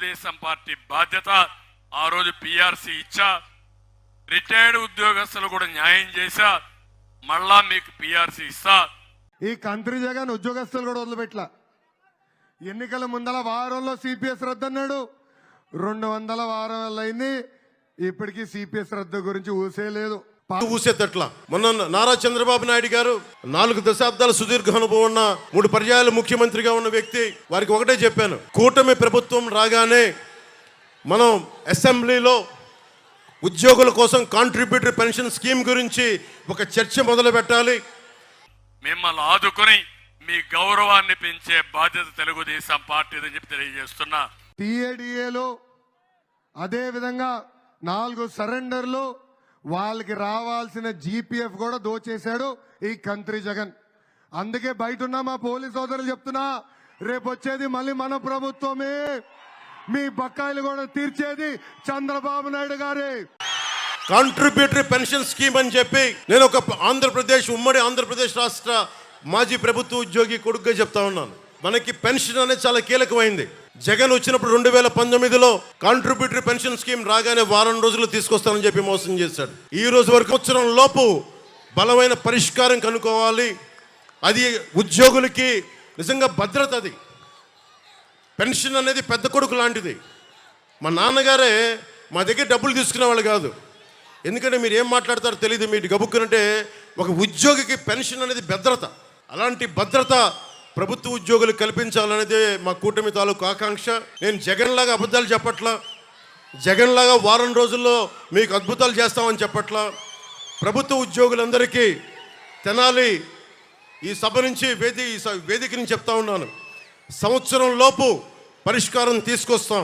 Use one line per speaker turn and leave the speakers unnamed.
Telugu Desam party బాధ్యత. ఆ రోజు పిఆర్సీ ఇచ్చా, రిటైర్డ్ ఉద్యోగస్తులు కూడా న్యాయం చేశా, మళ్ళా మీకు పిఆర్సీ ఇస్తా.
ఈ కంత్రి జగన్ ఉద్యోగస్తులు కూడా వదిలిపెట్ల. ఎన్నికల ముందల వారంలో సిపిఎస్ రద్దు అన్నాడు, 200 వారాలు అయింది, ఇప్పటికీ సిపిఎస్ రద్దు గురించి ఊసేలేదు.
ఊసేదట్లా. మొన్న నారా చంద్రబాబు నాయుడు గారు 4 దశాబ్దాల సుదీర్ఘ అనుభవం ఉన్న 3 పర్యాయాలు ముఖ్యమంత్రిగా ఉన్న వ్యక్తి. వారికి ఒకటే చెప్పాను, కూటమి ప్రభుత్వం రాగానే మనం అసెంబ్లీలో ఉద్యోగుల కోసం కాంట్రిబ్యూటరీ పెన్షన్ స్కీమ్ గురించి ఒక చర్చ మొదలు పెట్టాలి.
మిమ్మల్ని ఆదుకొని మీ గౌరవాన్ని పెంచే బాధ్యత తెలుగుదేశం పార్టీదని చెప్పి తెలియజేస్తున్నా.
టీఏడిఏలో అదే విధంగా 4 సరెండర్లు, వాళ్ళకి రావాల్సిన జీపీఎఫ్ కూడా దోచేశాడు ఈ కంత్రి జగన్. అందుకే బయట ఉన్న మా పోలీస్ సోదరులు చెప్తున్నా, రేపు వచ్చేది మళ్ళీ మన ప్రభుత్వమే, మీ బకాయిలు కూడా తీర్చేది చంద్రబాబు నాయుడు గారే.
కాంట్రిబ్యూటరీ పెన్షన్ స్కీమ్ అని చెప్పి నేను ఒక ఉమ్మడి ఆంధ్రప్రదేశ్ రాష్ట్ర మాజీ ప్రభుత్వ ఉద్యోగి కొడుకుగా చెప్తా ఉన్నాను. మనకి పెన్షన్ అనేది చాలా కీలకమైంది. జగన్ వచ్చినప్పుడు 2019లో కాంట్రిబ్యూటరీ పెన్షన్ స్కీమ్ రాగానే వారం రోజులు తీసుకొస్తానని చెప్పి మోసం చేశాడు. ఈ రోజు వరకు సంవత్సరం లోపు బలమైన పరిష్కారం కనుక్కోవాలి. అది ఉద్యోగులకి నిజంగా భద్రత. అది పెన్షన్ అనేది పెద్ద కొడుకు లాంటిది. మా నాన్నగారే మా దగ్గర డబ్బులు తీసుకునే వాళ్ళు కాదు. ఎందుకంటే మీరు ఏం మాట్లాడతారో తెలియదు, మీరు గబుక్కునంటే ఒక ఉద్యోగికి పెన్షన్ అనేది భద్రత. అలాంటి భద్రత ప్రభుత్వ ఉద్యోగులు కల్పించాలనేదే మా కూటమి తాలూకు ఆకాంక్ష. నేను జగన్ లాగా అబద్ధాలు చెప్పట్లా, జగన్ లాగా వారం రోజుల్లో మీకు అద్భుతాలు చేస్తామని చెప్పట్లా. ప్రభుత్వ ఉద్యోగులందరికీ తెనాలి ఈ సభ నుంచి వేదిక నుంచి చెప్తా ఉన్నాను, సంవత్సరం లోపు పరిష్కారం తీసుకొస్తాం.